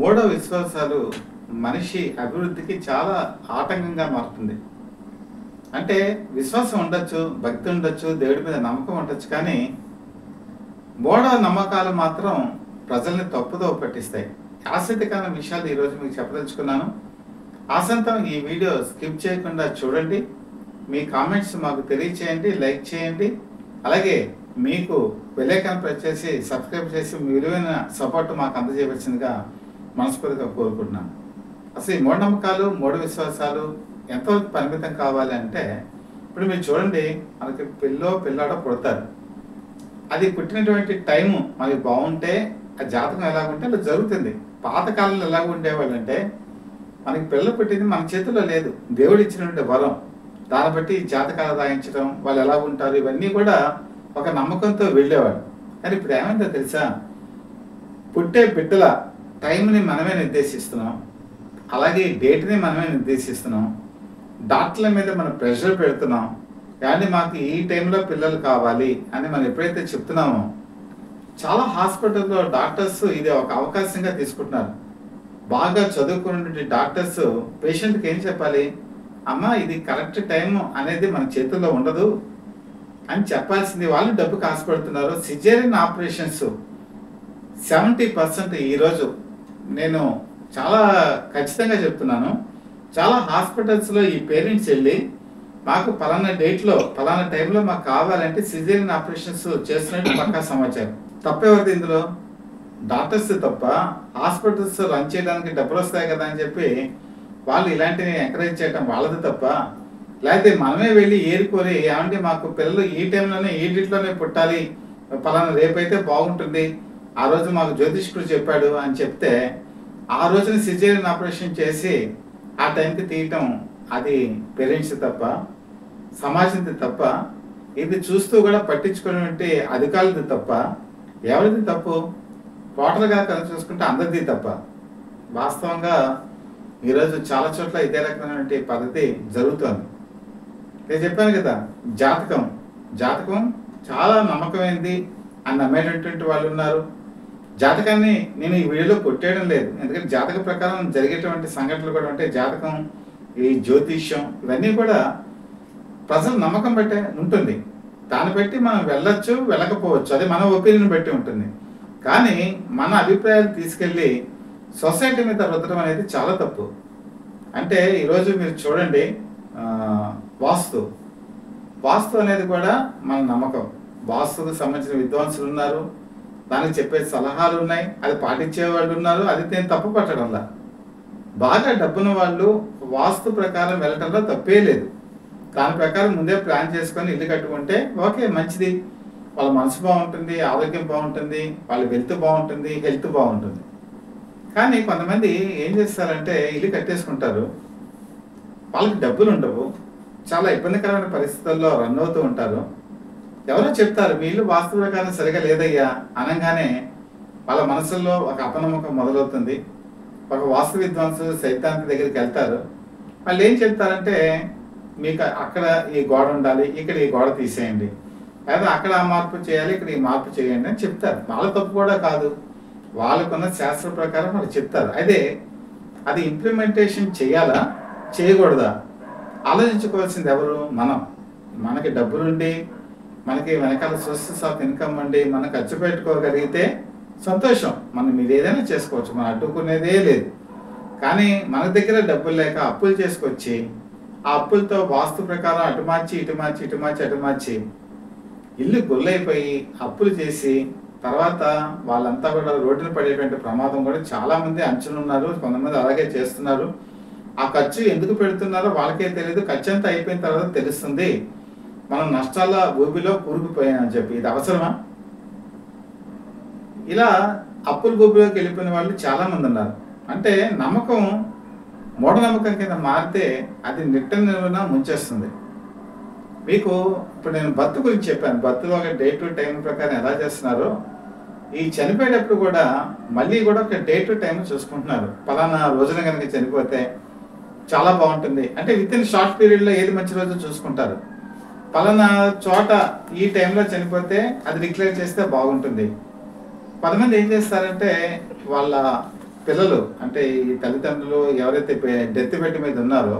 మూఢ విశ్వాసాలు మనిషి అభివృద్ధికి చాలా ఆటంకంగా మారుతుంది. అంటే విశ్వాసం ఉండొచ్చు, భక్తి ఉండొచ్చు, దేవుడి మీద నమ్మకం ఉండొచ్చు, కానీ మూఢ నమ్మకాలు మాత్రం ప్రజల్ని తప్పుదో పట్టిస్తాయి. ఆసక్తికరమైన విషయాలు ఈరోజు మీకు చెప్పదలుచుకున్నాను. ఆసంతం ఈ వీడియో స్కిప్ చేయకుండా చూడండి. మీ కామెంట్స్ మాకు తెలియచేయండి, లైక్ చేయండి. అలాగే మీకు బెల్ ఐకాన్ ప్రెస్ చేసి సబ్స్క్రైబ్ చేసి మీ విలువైన సపోర్ట్ మాకు అందజేయవలసిందిగా మనస్ఫూర్తిగా కోరుకుంటున్నాను. అసలు ఈ మూఢనమ్మకాలు, మూఢ విశ్వాసాలు ఎంతవరకు పరిమితం కావాలి అంటే, ఇప్పుడు మీరు చూడండి, మనకి పిల్లాడో పుడతారు. అది పుట్టినటువంటి టైము మనకి బాగుంటే ఆ జాతకం ఎలాగుంటే అలా జరుగుతుంది. పాతకాలంలో ఎలాగ ఉండేవాళ్ళు అంటే, మనకి పిల్లలు పుట్టింది మన చేతుల్లో లేదు, దేవుడు ఇచ్చినటువంటి వరం. దాన్ని బట్టి జాతకాలు రాయించడం, వాళ్ళు ఎలా ఉంటారు, ఇవన్నీ కూడా ఒక నమ్మకంతో వెళ్ళేవాడు. కానీ ఇప్పుడు ఏమైందో తెలుసా, పుట్టే బిడ్డల టైంని మనమే నిర్దేశిస్తున్నాం, అలాగే డేట్ని మనమే నిర్దేశిస్తున్నాం, డాక్టర్ల మీద మనం ప్రెషర్ పెడుతున్నాం. కానీ మాకు ఈ టైంలో పిల్లలు కావాలి అని మనం ఎప్పుడైతే చెప్తున్నామో, చాలా హాస్పిటల్లో డాక్టర్స్ ఇది ఒక అవకాశంగా తీసుకుంటున్నారు. బాగా చదువుకున్నటువంటి డాక్టర్స్ పేషెంట్కి ఏం చెప్పాలి, అమ్మ ఇది కరెక్ట్ టైం అనేది మన చేతుల్లో ఉండదు అని చెప్పాల్సింది వాళ్ళు డబ్బుకి ఆశపడుతున్నారు. సిజేరియన్ ఆపరేషన్స్ 70% ఈరోజు నేను చాలా ఖచ్చితంగా చెప్తున్నాను. చాలా హాస్పిటల్స్లో ఈ పేరెంట్స్ వెళ్ళి మాకు పలానా డేట్లో పలానా టైంలో మాకు కావాలంటే సిజేరియన్ ఆపరేషన్స్ చేస్తున్నట్టు పక్కా సమాచారం. తప్పెవరిది ఇందులో? డాక్టర్స్ తప్ప. హాస్పిటల్స్ రన్ చేయడానికి డబ్బులు వస్తాయి కదా అని చెప్పి వాళ్ళు ఇలాంటివి ఎంకరేజ్ చేయడం వాళ్ళది తప్ప. లేకపోతే మనమే వెళ్ళి ఏరుకోరి, ఏమంటే మాకు పిల్లలు ఈ టైంలోనే ఈ డేట్లోనే పుట్టాలి, పలానా రేపైతే బాగుంటుంది, ఆ రోజు మాకు జ్యోతిష్కుడు చెప్పాడు అని చెప్తే ఆ రోజున సిజేరియన్ ఆపరేషన్ చేసి ఆ టైంకి తీయటం అది పేరెంట్స్ తప్ప, సమాజంది తప్ప. ఇది చూస్తూ కూడా పట్టించుకునే అధికారులది తప్ప. ఎవరిది తప్పు? టోటల్గా కలిసి చూసుకుంటే అందరిది తప్ప. వాస్తవంగా ఈరోజు చాలా చోట్ల ఇదే రకమైనటువంటి పద్ధతి జరుగుతోంది. నేను చెప్పాను కదా, జాతకం చాలా నమ్మకమైంది అని నమ్మేటటువంటి వాళ్ళు ఉన్నారు. జాతకాన్ని నేను ఈ వీడియోలో కొట్టేయడం లేదు, ఎందుకంటే జాతక ప్రకారం జరిగేటువంటి సంఘటనలు కూడా ఉంటాయి. జాతకం, ఈ జ్యోతిష్యం, ఇవన్నీ కూడా ప్రజల నమ్మకం బట్టే ఉంటుంది. దాన్ని బట్టి మనం వెళ్ళొచ్చు, వెళ్ళకపోవచ్చు, అది మన ఒపీనియన్ బట్టి ఉంటుంది. కానీ మన అభిప్రాయాలు తీసుకెళ్ళి సొసైటీ మీద రుద్దడం అనేది చాలా తప్పు. అంటే ఈరోజు మీరు చూడండి, వాస్తు అనేది కూడా మన నమ్మకం. వాస్తుకు సంబంధించిన విద్వాంసులు ఉన్నారు, దానికి చెప్పే సలహాలు ఉన్నాయి, అది పాటించే వాళ్ళు ఉన్నారు. అది నేను తప్పు పట్టడంలా. బాగా డబ్బున్న వాళ్ళు వాస్తు ప్రకారం వెళ్ళటంలో తప్పే లేదు. దాని ప్రకారం ముందే ప్లాన్ చేసుకొని ఇల్లు కట్టుకుంటే ఓకే, మంచిది. వాళ్ళ మనసు బాగుంటుంది, ఆరోగ్యం బాగుంటుంది, వాళ్ళ వెల్త్ బాగుంటుంది, హెల్త్ బాగుంటుంది. కానీ కొంతమంది ఏం చేస్తారంటే ఇల్లు కట్టేసుకుంటారు, వాళ్ళకి డబ్బులు ఉండవు, చాలా ఇబ్బందికరమైన పరిస్థితుల్లో రన్ అవుతూ ఉంటారు. ఎవరో చెప్తారు మీ ఇల్లు వాస్తు ప్రకారం సరిగా లేదయ్యా అనగానే వాళ్ళ మనసుల్లో ఒక అపనమ్మకం మొదలవుతుంది. ఒక వాస్తు విద్వాంసు సైద్ధాంతి దగ్గరికి వెళ్తారు. వాళ్ళు ఏం చెప్తారంటే, మీకు అక్కడ ఈ గోడ ఉండాలి, ఇక్కడ ఈ గోడ తీసేయండి, లేదా అక్కడ ఆ మార్పు చేయాలి, ఇక్కడ ఈ మార్పు చేయండి అని చెప్తారు. వాళ్ళ తప్పు కూడా కాదు, వాళ్ళకున్న శాస్త్ర ప్రకారం వాళ్ళు చెప్తారు. అదే అది ఇంప్లిమెంటేషన్ చేయాలా చేయకూడదా ఆలోచించుకోవాల్సింది ఎవరు? మనకి డబ్బులుండి, మనకి వెనకాల సోర్సెస్ ఆఫ్ ఇన్కమ్ ఉండి, మనం ఖర్చు పెట్టుకోగలిగితే సంతోషం, మనం మీరు ఏదైనా చేసుకోవచ్చు, మనం అడ్డుకునేదే లేదు. కానీ మన దగ్గర డబ్బులు లేక అప్పులు చేసుకొచ్చి ఆ అప్పులతో వాస్తు ప్రకారం అటు మార్చి ఇల్లు గుల్లైపోయి అప్పులు చేసి తర్వాత వాళ్ళంతా కూడా రోడ్డున పడేటువంటి ప్రమాదం కూడా చాలా మంది అంచనున్నారు. కొంతమంది అలాగే చేస్తున్నారు. ఆ ఖర్చు ఎందుకు పెడుతున్నారో వాళ్ళకే తెలియదు. ఖర్చు అంతా అయిపోయిన తర్వాత తెలుస్తుంది మనం నష్టాల ఊబిలో కూరుకుపోయామని చెప్పి. ఇది అవసరమా? ఇలా అప్పుల ఊబిలోకి వెళ్ళిపోయిన వాళ్ళు చాలా మంది ఉన్నారు. అంటే నమ్మకం మూఢనమ్మకం కింద మారితే అది నిట్టనిలువున ముంచేస్తుంది. మీకు ఇప్పుడు నేను బర్త్ గురించి చెప్పాను. బర్త్లో ఒక డే టు టైం ప్రకారం ఎలా చేస్తున్నారో, ఈ చనిపోయేటప్పుడు కూడా మళ్ళీ కూడా ఒక డే టు టైం చూసుకుంటున్నారు. పలానా రోజున కనుక చనిపోతే చాలా బాగుంటుంది అంటే విత్ ఇన్ షార్ట్ పీరియడ్లో ఏది మంచి రోజు చూసుకుంటారు. పలానా చోట ఈ టైంలో చనిపోతే అది డిక్లేర్ చేస్తే బాగుంటుంది. కొంతమంది ఏం చేస్తారంటే వాళ్ళ పిల్లలు అంటే ఈ తల్లిదండ్రులు ఎవరైతే డెత్ బెడ్ మీద ఉన్నారో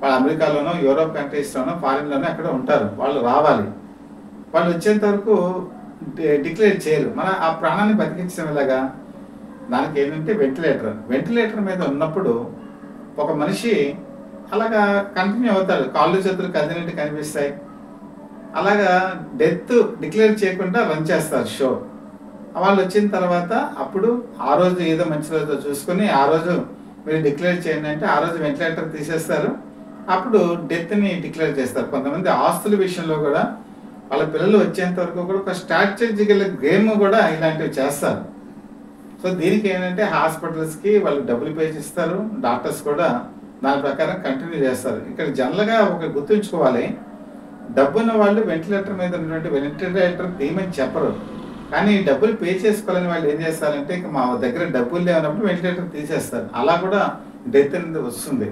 వాళ్ళు అమెరికాలోనో యూరోప్ కంట్రీస్లోనో ఫారిన్లోనో ఎక్కడ ఉంటారు, వాళ్ళు రావాలి. వాళ్ళు వచ్చేంత వరకు డిక్లేర్ చేయరు. మన ఆ ప్రాణాన్ని బతికించడం ఎలాగా? దానికి ఏంటంటే వెంటిలేటర్ మీద ఉన్నప్పుడు ఒక మనిషి అలాగా కంటిన్యూ అవుతాడు, కాళ్ళు చేతులు కదిలినట్టు కనిపిస్తాయి. అలాగా డెత్ డిక్లేర్ చేయకుండా రన్ చేస్తారు షో. వాళ్ళు వచ్చిన తర్వాత అప్పుడు ఆ రోజు ఏదో మంచి రోజు చూసుకొని ఆ రోజు మీరు డిక్లేర్ చేయండి అంటే ఆ రోజు వెంటిలేటర్ తీసేస్తారు. అప్పుడు డెత్ని డిక్లేర్ చేస్తారు. కొంతమంది ఆస్తుల విషయంలో కూడా వాళ్ళ పిల్లలు వచ్చేంత వరకు కూడా ఒక స్ట్రాటజికల్ గేమ్ కూడా ఇలాంటివి చేస్తారు. సో దీనికి ఏంటంటే హాస్పిటల్స్కి వాళ్ళు డబ్బులు పే చేస్తారు, డాక్టర్స్ కూడా దాని ప్రకారం కంటిన్యూ చేస్తారు. ఇక్కడ జనరల్గా ఒక గుర్తుంచుకోవాలి, డబ్బున్న వాళ్ళు వెంటిలేటర్ మీద ఉన్నటువంటి వెంటిలేటర్ తీయమని చెప్పరు. కానీ డబ్బులు పే చేసుకోవాలని వాళ్ళు ఏం చేస్తారంటే ఇక మా దగ్గర డబ్బులు లేనప్పుడు వెంటిలేటర్ తీసేస్తారు. అలా కూడా డెత్ అనేది వస్తుంది.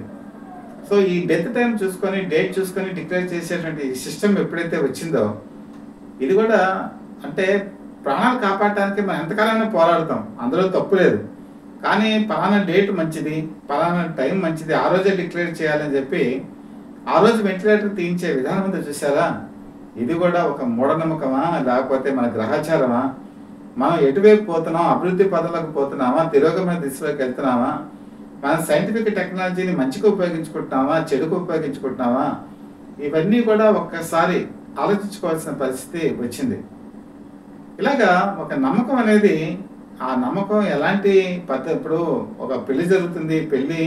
సో ఈ డెత్ టైం చూసుకొని డేట్ చూసుకొని డిక్లేర్ చేసేటువంటి సిస్టమ్ ఎప్పుడైతే వచ్చిందో ఇది కూడా అంటే ప్రాణాలు కాపాడటానికి మనం ఎంతకాలమైనా పోరాడతాం, అందులో తప్పు లేదు. కానీ పలానా డేట్ మంచిది, పలానా టైం మంచిది, ఆ రోజే డిక్లేర్ చేయాలని చెప్పి ఆ రోజు వెంటిలేటర్ తీయించే విధానం ఉందో చూసారా? ఇది కూడా ఒక మూఢనమ్మకమా లేకపోతే మన గ్రహచారమా? మనం ఎటువైపు పోతున్నాం, అభివృద్ధి పదంలోకి పోతున్నామా, తిరోగమన దిశలోకి వెళ్తున్నామా, మన సైంటిఫిక్ టెక్నాలజీని మంచిగా ఉపయోగించుకుంటున్నామా, చెడుకు ఉపయోగించుకుంటున్నామా? ఇవన్నీ కూడా ఒక్కసారి ఆలోచించుకోవాల్సిన పరిస్థితి వచ్చింది. ఇలాగా ఒక నమ్మకం అనేది, ఆ నమ్మకం ఎలాంటి పద్ధతి, ఇప్పుడు ఒక పెళ్లి జరుగుతుంది, పెళ్లి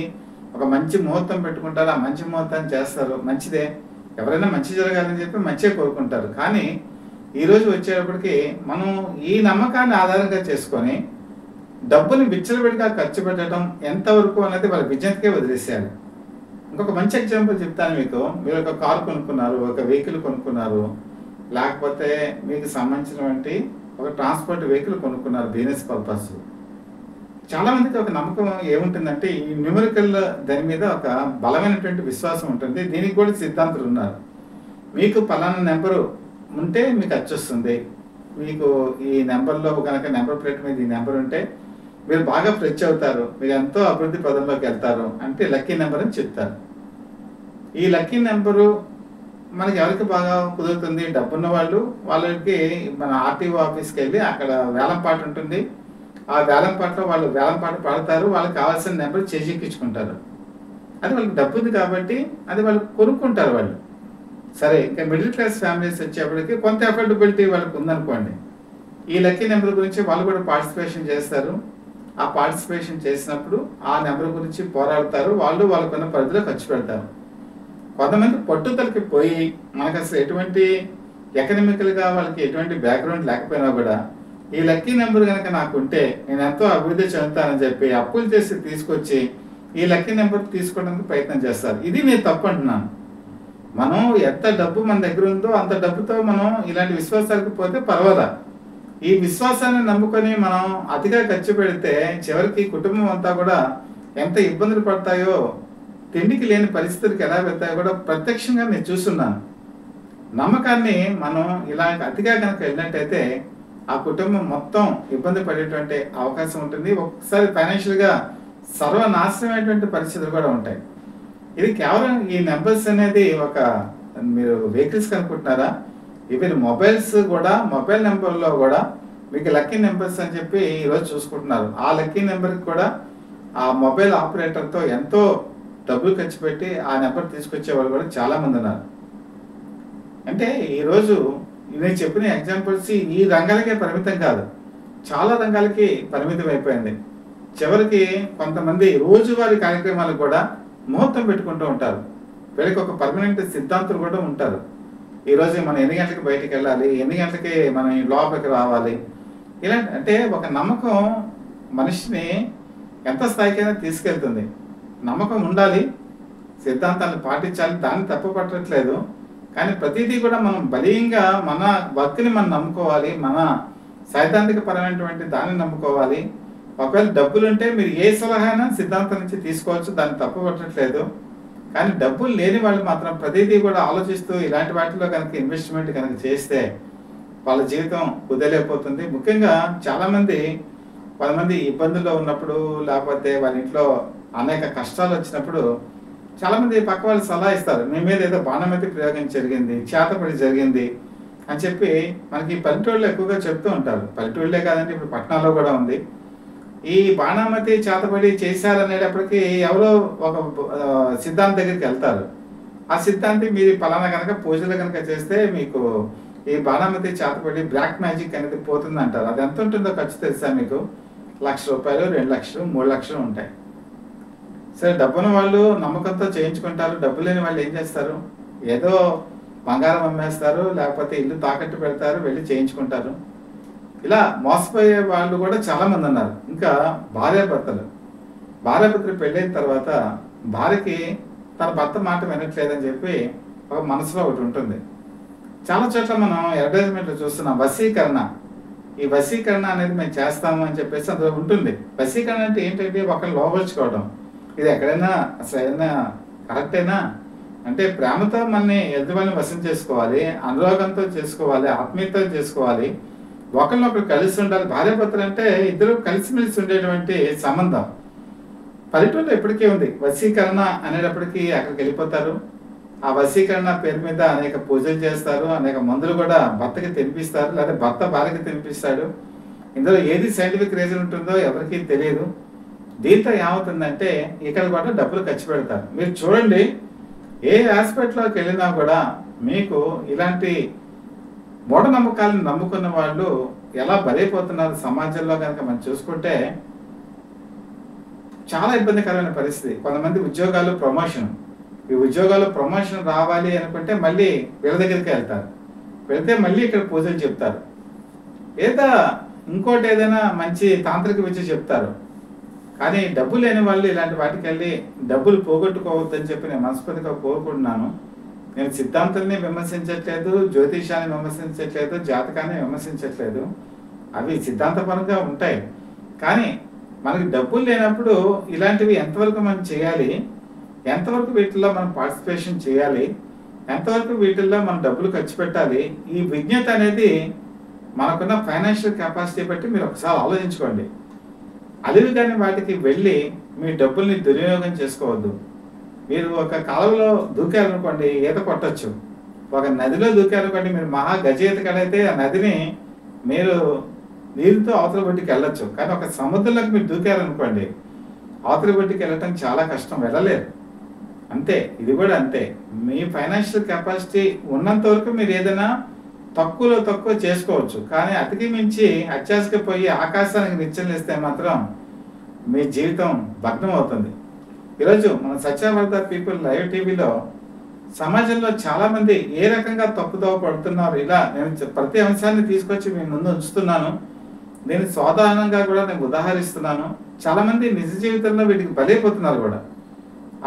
ఒక మంచి ముహూర్తం పెట్టుకుంటారు, ఆ మంచి ముహూర్తాన్ని చేస్తారు, మంచిదే, ఎవరైనా మంచి జరగాలని చెప్పి మంచిగా కోరుకుంటారు. కానీ ఈరోజు వచ్చేటప్పటికి మనం ఈ నమ్మకాన్ని ఆధారంగా చేసుకొని డబ్బుని విచ్చలవిడిగా ఖర్చు పెట్టడం ఎంతవరకు అనేది వాళ్ళ విజ్ఞతకే వదిలేసేయాలి. ఇంకొక మంచి ఎగ్జాంపుల్ చెప్తాను మీకు. మీరు ఒక కారు కొనుక్కున్నారు, ఒక వెహికల్ కొనుక్కున్నారు, లేకపోతే మీకు సంబంధించినటువంటి ఒక ట్రాన్స్పోర్ట్ వెహికల్ కొనుక్కున్నారు బిజినెస్ పర్పస్. చాలా మందికి ఒక నమ్మకం ఏముంటుందంటే ఈ న్యూమరికల్ దాని మీద ఒక బలమైనటువంటి విశ్వాసం ఉంటుంది. దీనికి కూడా సిద్ధాంతులు ఉన్నారు. మీకు పలానా నెంబరు ఉంటే మీకు వచ్చేస్తుంది, మీకు ఈ నెంబర్లో కనుక నెంబర్ ప్లేట్ మీద ఈ నెంబర్ ఉంటే మీరు బాగా ఫ్రెచ్ అవుతారు, మీరు ఎంతో అభివృద్ధి పదంలోకి వెళ్తారు అంటే లక్కీ నెంబర్ అని చెప్తారు. ఈ లక్కీ నెంబరు మనకి ఎవరికి బాగా కుదురుతుంది? డబ్బున్న వాళ్ళు. వాళ్ళకి మన ఆర్టీఓ ఆఫీస్కి వెళ్ళి అక్కడ వేలంపాట ఉంటుంది, ఆ వేలంపాటలో వాళ్ళు వేలంపాట పాడతారు, వాళ్ళకి కావాల్సిన నెంబర్ చేజిక్కించుకుంటారు. అది వాళ్ళకి డబ్బు ఉంది కాబట్టి అది వాళ్ళు కొనుక్కుంటారు వాళ్ళు. సరే, ఇంకా మిడిల్ క్లాస్ ఫ్యామిలీస్ వచ్చేప్పటికి కొంత అఫోర్డబిలిటీ వాళ్ళకి ఉందనుకోండి, ఈ లక్కీ నెంబర్ గురించి వాళ్ళు కూడా పార్టిసిపేషన్ చేస్తారు. ఆ పార్టిసిపేషన్ చేసినప్పుడు ఆ నెంబర్ గురించి పోరాడతారు, వాళ్ళు వాళ్ళకున్న పరిధిలో ఖర్చు పెడతారు. కొంతమంది పట్టుదలకి పోయి మనకు అసలు ఎటువంటి ఎకనామికల్గా వాళ్ళకి ఎటువంటి బ్యాక్గ్రౌండ్ లేకపోయినా కూడా ఈ లక్కీ నెంబర్ కనుక నాకు ఉంటే నేను ఎంతో అభివృద్ధి చెందుతానని చెప్పి అప్పులు చేసి తీసుకొచ్చి ఈ లక్కీ నెంబర్ తీసుకోవడానికి ప్రయత్నం చేస్తారు. ఇది నేను తప్పు అంటున్నాను. మనం ఎంత డబ్బు మన దగ్గర ఉందో అంత డబ్బుతో మనం ఇలాంటి విశ్వాసాలకు పోతే పర్వాలా. ఈ విశ్వాసాన్ని నమ్ముకొని మనం అతిగా ఖర్చు పెడితే చివరికి కుటుంబం అంతా కూడా ఎంత ఇబ్బందులు పడతాయో, తిండికి లేని పరిస్థితులకు ఎలా వెళ్తాయో కూడా ప్రత్యక్షంగా నేను చూస్తున్నాను. నమ్మకాన్ని మనం ఇలా అతిగా కనుక వెళ్ళినట్టయితే ఆ కుటుంబం మొత్తం ఇబ్బంది పడేటువంటి అవకాశం ఉంటుంది. ఒకసారి ఫైనాన్షియల్గా సర్వనాశనమైనటువంటి పరిస్థితులు కూడా ఉంటాయి. ఇది కేవలం ఈ నెంబర్స్ అనేది ఒక మీరు వెహికల్స్ కనుక్కుంటున్నారా? ఈవెన్ మొబైల్స్ కూడా, మొబైల్ నెంబర్లో కూడా మీకు లక్కీ నెంబర్స్ అని చెప్పి ఈరోజు చూసుకుంటున్నారు. ఆ లక్కీ నెంబర్కి కూడా ఆ మొబైల్ ఆపరేటర్తో ఎంతో డబ్బులు ఖర్చు పెట్టి ఆ నెంబర్ తీసుకొచ్చే వాళ్ళు కూడా చాలామంది ఉన్నారు. అంటే ఈరోజు నేను చెప్పిన ఎగ్జాంపుల్స్ ఈ రంగాలకే పరిమితం కాదు, చాలా రంగాలకి పరిమితం అయిపోయింది. చివరికి కొంతమంది రోజువారీ కార్యక్రమాలకు కూడా ముహూర్తం పెట్టుకుంటూ ఉంటారు. వీళ్ళకి ఒక పర్మనెంట్ సిద్ధాంతులు కూడా ఉంటారు. ఈరోజు మనం ఎన్ని గంటలకి బయటికి వెళ్ళాలి, ఎన్ని గంటలకి మనం లోపలికి రావాలి, ఇలాంటి అంటే ఒక నమ్మకం మనిషిని ఎంత స్థాయికైనా తీసుకెళ్తుంది. నమ్మకం ఉండాలి, సిద్ధాంతాలను పాటించాలి, దాన్ని తప్పుపట్టట్లేదు. కానీ ప్రతిదీ కూడా మనం బలీయంగా మన వర్క్ని మనం నమ్ముకోవాలి, మన సైద్ధాంతిక పరమైనటువంటి దాన్ని నమ్ముకోవాలి. ఒకవేళ డబ్బులు ఉంటే మీరు ఏ సలహా సిద్ధాంతం నుంచి తీసుకోవచ్చు, దాన్ని తప్పుపట్టట్లేదు. కానీ డబ్బులు లేని వాళ్ళు మాత్రం ప్రతిదీ కూడా ఆలోచిస్తూ ఇలాంటి వాటిలో కనుక ఇన్వెస్ట్మెంట్ కనుక చేస్తే వాళ్ళ జీవితం కుదలేకపోతుంది. ముఖ్యంగా చాలామంది కొంతమంది ఇబ్బందుల్లో ఉన్నప్పుడు, లేకపోతే వాళ్ళ ఇంట్లో అనేక కష్టాలు వచ్చినప్పుడు చాలామంది పక్క వాళ్ళు సలహా ఇస్తారు. మీ మీద ఏదో బాణమెత్తి ప్రయోగం జరిగింది, చేతబడి జరిగింది అని చెప్పి మనకి పల్లెటూళ్ళు ఎక్కువగా చెప్తూ ఉంటారు. పల్లెటూళ్ళే కాదండి, ఇప్పుడు పట్టణాల్లో కూడా ఉంది. ఈ బాణామతి చేతబడి చేశారనేటప్పటికి ఎవరో ఒక సిద్ధాంతి దగ్గరికి వెళ్తారు. ఆ సిద్ధాంతి మీరు పలానా కనుక పూజలు కనుక చేస్తే మీకు ఈ బాణామతి చేతబడి బ్లాక్ మ్యాజిక్ అనేది పోతుంది అంటారు. అది ఎంత ఉంటుందో ఖర్చు తెలుసా మీకు? ₹1,00,000, 2,00,000, 3,00,000 ఉంటాయి. సరే, డబ్బున్న వాళ్ళు నమ్మకంతో చేయించుకుంటారు. డబ్బు లేని వాళ్ళు ఏం చేస్తారు? ఏదో బంగారం అమ్మేస్తారు, లేకపోతే ఇల్లు తాకట్టు పెడతారు, వెళ్ళి చేయించుకుంటారు. ఇలా మోసపోయే వాళ్ళు కూడా చాలామంది ఉన్నారు. ఇంకా భార్యాభర్తలు పెళ్ళైన తర్వాత భార్యకి తన భర్త మాట వినట్లేదని చెప్పి ఒక మనసులో ఒకటి ఉంటుంది. చాలా చోట్ల మనం అడ్వర్టైజ్మెంట్లు చూస్తున్నాం, వశీకరణ. ఈ వశీకరణ అనేది మేము చేస్తాము అని చెప్పేసి అందులో ఉంటుంది. వశీకరణ అంటే ఏంటంటే ఒకరిని లోపరుచుకోవడం. ఇది ఎక్కడైనా అసలు ఏదైనా కరెక్టేనా? అంటే ప్రేమతో మనని ఎదుటివాళ్ళని వశం చేసుకోవాలి, అనురాగంతో చేసుకోవాలి, ఆత్మీయతతో చేసుకోవాలి, ఒకరినొకరు కలిసి ఉండాలి. భార్యాభర్తలు అంటే ఇద్దరు కలిసిమెలిసి ఉండేటువంటి సంబంధం. పల్లెటూరులో ఎప్పటికీ ఉంది. వశీకరణ అనేటప్పటికీ అక్కడికి వెళ్ళిపోతారు. ఆ వశీకరణ పేరు మీద అనేక పూజలు చేస్తారు, అనేక మందులు కూడా భర్తకి తినిపిస్తారు, లేదా భర్త భార్యకి తినిపిస్తాడు. ఇందులో ఏది సైంటిఫిక్ రీజన్ ఉంటుందో ఎవరికీ తెలియదు. దీంతో ఏమవుతుందంటే ఇక్కడ కూడా డబ్బులు ఖర్చు పెడతారు. మీరు చూడండి, ఏ హాస్పిటల్లోకి వెళ్ళినా కూడా మీకు ఇలాంటి మూఢనమ్మకాలను నమ్ముకున్న వాళ్ళు ఎలా బలైపోతున్నారు సమాజంలో కనుక మనం చూసుకుంటే చాలా ఇబ్బందికరమైన పరిస్థితి. కొంతమంది ఉద్యోగాలు ప్రమోషన్ రావాలి అనుకుంటే మళ్ళీ వీళ్ళ దగ్గరికి వెళ్తారు. వెళ్తే మళ్ళీ ఇక్కడ పూజలు చెప్తారు, లేదా ఇంకోటి ఏదైనా మంచి తాంత్రిక విద్య చెప్తారు. కానీ డబ్బు లేని వాళ్ళు ఇలాంటి వాటికి వెళ్ళి డబ్బులు పోగొట్టుకోవద్దని చెప్పి నేను మనస్ఫూర్తిగా కోరుకుంటున్నాను. నేను సిద్ధాంతాన్ని విమర్శించట్లేదు, జ్యోతిషాన్ని విమర్శించట్లేదు, జాతకాన్ని విమర్శించట్లేదు. అవి సిద్ధాంతపరంగా ఉంటాయి. కానీ మనకి డబ్బులు లేనప్పుడు ఇలాంటివి ఎంతవరకు మనం చేయాలి, ఎంతవరకు వీటిల్లో మనం పార్టిసిపేషన్ చేయాలి, ఎంతవరకు వీటిల్లో మనం డబ్బులు ఖర్చు పెట్టాలి, ఈ విజ్ఞత అనేది మనకున్న ఫైనాన్షియల్ కెపాసిటీ బట్టి మీరు ఒకసారి ఆలోచించుకోండి. అలివి కాని వాటికి వెళ్ళి మీ డబ్బుల్ని దుర్వినియోగం చేసుకోవద్దు. మీరు ఒక కాలువలో దూకారనుకోండి, ఈత కొట్టచ్చు. ఒక నదిలో దూకారనుకోండి, మీరు మహా గజ ఈతగాడైతే ఆ నదిని మీరు నీరుతో అవతల బొడ్డుకి వెళ్ళొచ్చు. కానీ ఒక సముద్రంలోకి మీరు దూకారనుకోండి, అవతల బొడ్డుకి వెళ్ళటం చాలా కష్టం, వెళ్ళలేరు. అంతే, ఇది కూడా అంతే. మీ ఫైనాన్షియల్ కెపాసిటీ ఉన్నంత వరకు మీరు ఏదైనా తక్కువలో తక్కువ చేసుకోవచ్చు. కానీ అతికి మించి అత్యాశకి పోయి ఆకాశానికి నిచ్చెనలేస్తే మాత్రం మీ జీవితం భగ్నం అవుతుంది. ఈరోజు మన సత్యవర్ధ పీపుల్ లైవ్ టీవీలో సమాజంలో చాలామంది ఏ రకంగా తప్పుదోవ పడుతున్నారు, ఇలా నేను ప్రతి అంశాన్ని తీసుకొచ్చి మీ ముందు ఉంచుతున్నాను. నేను సాధారణంగా కూడా నేను ఉదాహరిస్తున్నాను. చాలామంది నిజ జీవితంలో వీటికి బలైపోతున్నారు కూడా.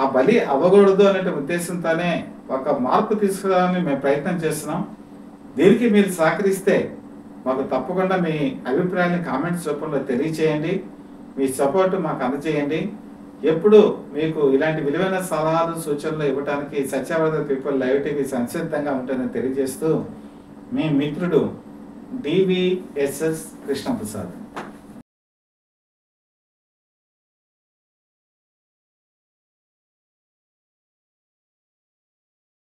ఆ బలి అవ్వకూడదు అనే ఉద్దేశంతోనే ఒక మార్పు తీసుకురావాలని మేము ప్రయత్నం చేస్తున్నాం. దీనికి మీరు సహకరిస్తే మాకు తప్పకుండా మీ అభిప్రాయాన్ని కామెంట్స్ రూపంలో తెలియచేయండి. మీ సపోర్ట్ మాకు అందజేయండి. ఎప్పుడు మీకు ఇలాంటి విలువైన సలహాలు, సూచనలు ఇవ్వడానికి సత్యవర్ధ పీపుల్ లైవ్ టీవీ సంసిద్ధంగా ఉంటుందని తెలియజేస్తూ మీ మిత్రుడు DVSS కృష్ణప్రసాద్.